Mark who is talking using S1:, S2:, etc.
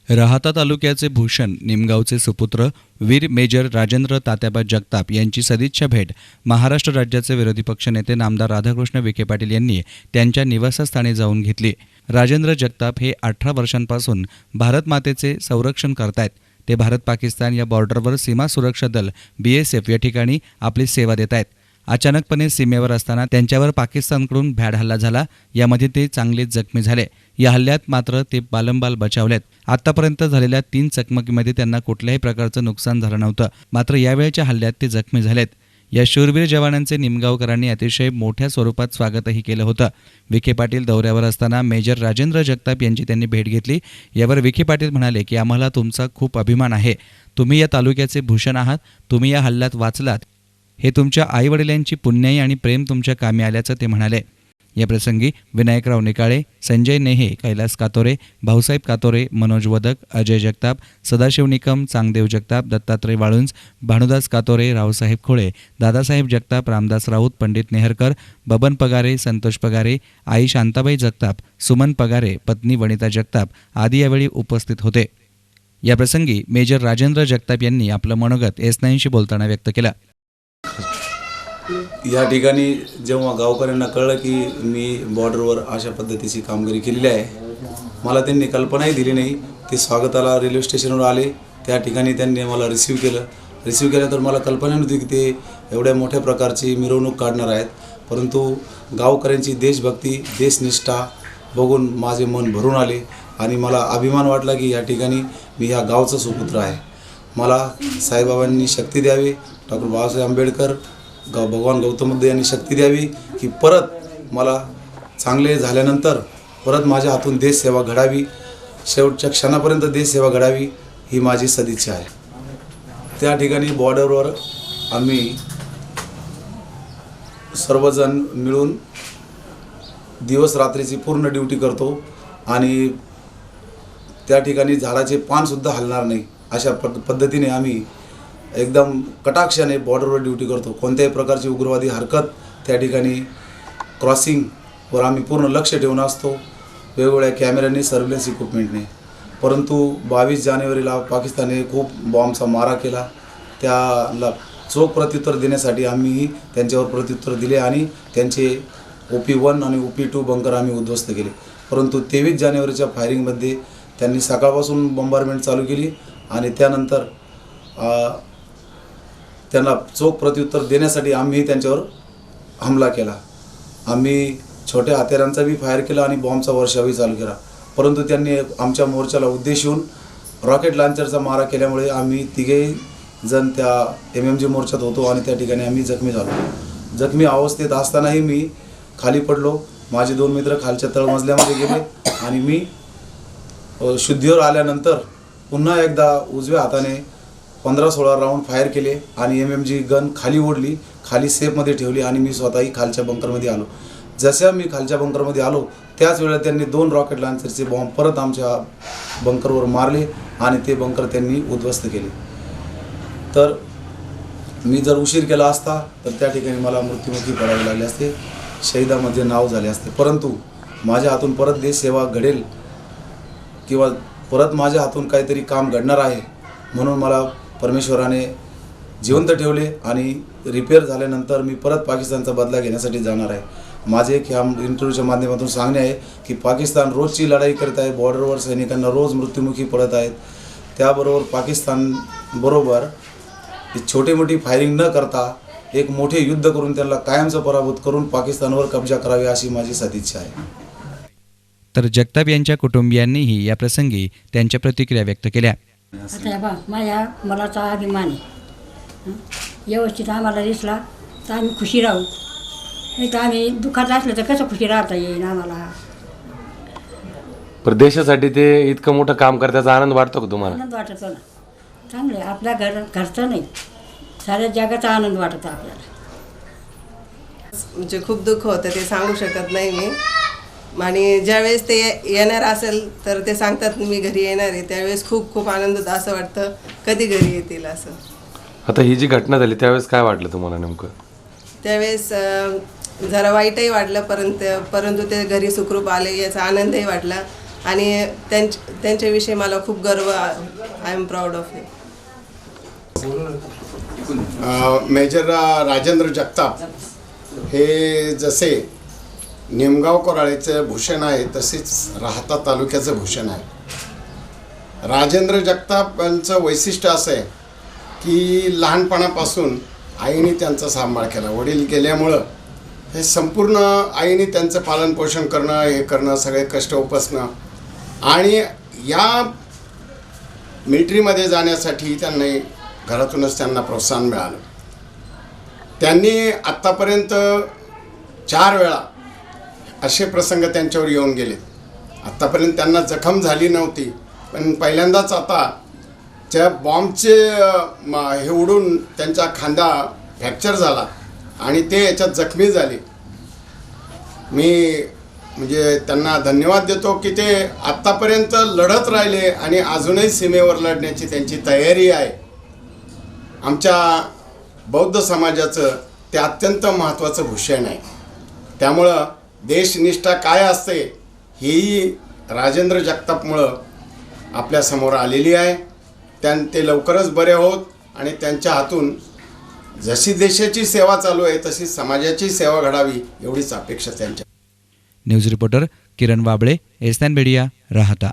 S1: राहाता तालुक्याचे भूषण निमगावचे सुपुत्र वीर मेजर राजेंद्र तात्याबा जगताप यांची सदिच्छा भेट महाराष्ट्र राज्याचे विरोधी पक्षनेते नामदार राधाकृष्ण विखे पाटील यांनी त्यांच्या निवासस्थानी जाऊन घेतली। राजेंद्र जगताप हे 18 वर्षांपासून भारत मातेचे संरक्षण करतायत। ते भारत पाकिस्तान या बॉर्डरवर सीमा सुरक्षा दल BSF या ठिकाणी आपली सेवा देत आहेत। अचानकपणे सीमेवर असताना त्यांच्यावर पाकिस्तानकडून भ्याड हल्ला झाला। यामध्ये ते चांगलेच जखमी झाले। या हल्ल्यात मात्र ते बालंबाल बचावलेत। आतापर्यंत झालेल्या 3 चकमकीमध्ये त्यांना कुठल्याही प्रकारचं नुकसान झालं नव्हतं, मात्र यावेळच्या हल्ल्यात ते जखमी झालेत। या शूरवीर जवानांचे निमगावकरांनी अतिशय मोठ्या स्वरूपात स्वागतही केलं होतं। विखे पाटील दौऱ्यावर असताना मेजर राजेंद्र जगताप यांची त्यांनी भेट घेतली। यावर विखे पाटील म्हणाले की आम्हाला तुमचा खूप अभिमान आहे। तुम्ही या तालुक्याचे भूषण आहात। तुम्ही या हल्ल्यात वाचलात, हे तुमच्या आईवडिलांची पुण्याई आणि प्रेम तुमच्या कामी आल्याचं ते म्हणाले। याप्रसंगी विनायकराव निकाळे, संजय नेहे, कैलास कातोरे, भाऊसाहेब कातोरे, मनोज वदक, अजय जगताप, सदाशिव निकम, चांगदेव जगताप, दत्तात्रय वाळुंज, भानुदास कातोरे, रावसाहेब खोळे, दादासाहेब जगताप, रामदास राऊत, पंडित नेहरकर, बबन पगारे, संतोष पगारे, आई शांताबाई जगताप, सुमन पगारे, पत्नी वनिता जगताप आदी यावेळी उपस्थित होते। याप्रसंगी मेजर राजेंद्र जगताप यांनी आपलं मनोगत S9शी बोलताना व्यक्त केलं।
S2: या ठिकाणी जेव्हा गावकऱ्यांना कळलं की मी बॉर्डरवर अशा पद्धतीची कामगिरी केलेली आहे, मला त्यांनी कल्पनाही दिली नाही। ते स्वागताला रेल्वे स्टेशनवर आले, त्या ठिकाणी त्यांनी मला रिसीव्ह केल्यानंतर मला कल्पना नव्हती की ते एवढ्या मोठ्या प्रकारची मिरवणूक काढणार आहेत। परंतु गावकऱ्यांची देशभक्ती, देशनिष्ठा बघून माझे मन भरून आले आणि मला अभिमान वाटला की या ठिकाणी मी ह्या गावचा सुपुत्र आहे। मला साईबाबांनी शक्ती द्यावी, डॉक्टर बाबासाहेब आंबेडकर, भगवान गौतम बुद्ध यांनी शक्ती द्यावी की परत मला चांगले झाल्यानंतर परत माझ्या हातून देशसेवा घडावी, शेवटच्या क्षणापर्यंत देशसेवा घडावी ही माझी सदिच्छा आहे। त्या ठिकाणी बॉर्डरवर आम्ही सर्वजण मिळून दिवस रात्रीची पूर्ण ड्युटी करतो आणि त्या ठिकाणी झाडाचे पानसुद्धा हलणार नाही अशा पद्धतीने आम्ही एकदम कटाक्षाने बॉर्डरवर ड्युटी करतो। कोणत्याही प्रकारची उग्रवादी हरकत त्या ठिकाणी क्रॉसिंगवर आम्ही पूर्ण लक्ष ठेवून असतो, वेगवेगळ्या कॅमेऱ्यांनी, सर्व्हिलन्स इक्विपमेंटने। परंतु 22 जानेवारीला पाकिस्तानने खूप बॉम्बचा मारा केला, त्याला चोख प्रत्युत्तर देण्यासाठी आम्हीही त्यांच्यावर प्रत्युत्तर दिले आणि त्यांचे OP1 आणि OP2 बंकर आम्ही उद्ध्वस्त केले। परंतु 23 जानेवारीच्या फायरिंगमध्ये त्यांनी सकाळपासून बॉम्बारमेंट चालू केली आणि त्यानंतर त्यांना चोख प्रत्युत्तर देण्यासाठी आम्ही त्यांच्यावर हमला केला। आम्ही छोट्या हत्यारांचा बी फायर केला आणि बॉम्बचा वर्षावही चालू केला। परंतु त्यांनी आमच्या मोर्चाला उद्देशून रॉकेट लॉन्चरचा मारा केल्यामुळे आम्ही तिघेही जण त्या MMG मोर्चात होतो आणि त्या ठिकाणी आम्ही जखमी झालो। जखमी अवस्थेत असतानाही मी खाली पडलो। माझे 2 मित्र खालच्या तळमजल्यामध्ये गेले आणि मी शुद्धीवर आल्यानंतर पुन्हा एकदा उजव्या हाताने 15-16 राऊंड फायर केले आणि MMG गन खाली ओढली, खाली सेफमध्ये ठेवली आणि मी स्वतःही खालच्या बंकरमध्ये आलो। जसं मी खालच्या बंकरमध्ये आलो त्याच वेळेला त्यांनी 2 रॉकेट लॉन्चरचे बॉम्ब परत आमच्या बंकरवर मारले आणि ते बंकर त्यांनी उद्ध्वस्त केले। तर मी जर उशीर केला असता तर त्या ठिकाणी मला मृत्युमुखी पडावे लागले असते, शहीदामध्ये नाव झाले असते। परंतु माझ्या हातून परत देशसेवा घडेल किंवा परत माझ्या हातून काहीतरी काम घडणार आहे म्हणून मला परमेश्वराने जिवंत ठेवले आणि रिपेअर झाल्यानंतर मी परत पाकिस्तानचा बदला घेण्यासाठी जाणार आहे। माझे एक ह्या इंटरव्ह्यूच्या माध्यमातून सांगणे आहे की पाकिस्तान रोजची लढाई करत आहे, बॉर्डरवर सैनिकांना रोज मृत्युमुखी पडत आहेत। त्याबरोबर पाकिस्तानबरोबर छोटी मोठी फायरिंग न करता एक मोठे युद्ध करून त्यांना कायमचं पराभूत करून पाकिस्तानवर कब्जा करावी अशी माझी सदिच्छा आहे।
S1: तर जगताप यांच्या कुटुंबियांनीही या प्रसंगी त्यांच्या प्रतिक्रिया व्यक्त केल्या।
S3: आता बा माझ्या मलाचा अभिमान आहे, व्यवस्थित आम्हाला दिसला तर आम्ही खुशी राहू, नाही तर आम्ही दुःखात असलं तर कसं खुशी राहता येईल आम्हाला।
S4: प्रदेशासाठी ते इतकं मोठं काम करण्याचा आनंद वाटतो का तुम्हाला?
S3: आनंद वाटतो ना, चांगलं आहे। आपल्या घरचं नाही, साऱ्या जगाचा आनंद वाटतो आपल्याला।
S5: म्हणजे खूप दुःख होतं, ते सांगू शकत नाही मी। आणि ज्यावेळेस ते येणार असेल तर ते सांगतात मी घरी येणार आहे, त्यावेळेस खूप खूप आनंद होतो, असं वाटतं कधी घरी येतील असं।
S4: आता ही जी घटना झाली त्यावेळेस काय वाटलं तुम्हाला नेमकं?
S5: त्यावेळेस जरा वाईटही वाटलं, परंतु ते घरी सुखरूप आले याचा आनंदही वाटला आणि त्यांच्याविषयी मला खूप गर्व, I am proud of him.
S6: Major Rajendra Jagtap हे जसे निमगाव कोराळेचं भूषण आहे तसेच राहता तालुक्याचं भूषण आहे. राजेंद्र जगताप यांचं वैशिष्ट्य असं आहे की लहानपणापासून आईने त्यांचा सांभाळ केला. वडील गेल्यामुळं हे संपूर्ण आईने त्यांचं पालनपोषण करणं, हे करणं, सगळे कष्ट उपसणं आणि या मिलिटरीमध्ये जाण्यासाठी त्यांनी घरातूनच त्यांना प्रोत्साहन मिळालं. त्यांनी आत्तापर्यंत 4 वेळा असे प्रसंग त्यांच्यावर येऊन गेले. आत्तापर्यंत त्यांना जखम झाली नव्हती, पण पहिल्यांदाच आता त्या बॉम्बचे हे उडून त्यांचा खांदा फ्रॅक्चर झाला आणि ते याच्यात जखमी झाले. मी म्हणजे त्यांना धन्यवाद देतो की ते आत्तापर्यंत लढत राहिले आणि अजूनही सीमेवर लढण्याची त्यांची तयारी आहे. आमच्या बौद्ध समाजाचं ते अत्यंत महत्त्वाचं भूषण आहे. त्यामुळं देशनिष्ठा काय असते ही राजेंद्र जगतापमुळं आपल्यासमोर आलेली आहे. ते लवकरच बरे होत आणि त्यांच्या हातून जशी देशाची सेवा चालू आहे तशी समाजाची सेवा घडावी एवढीच अपेक्षा त्यांच्या.
S1: न्यूज रिपोर्टर किरण वाबळे, एसएन मीडिया, राहता.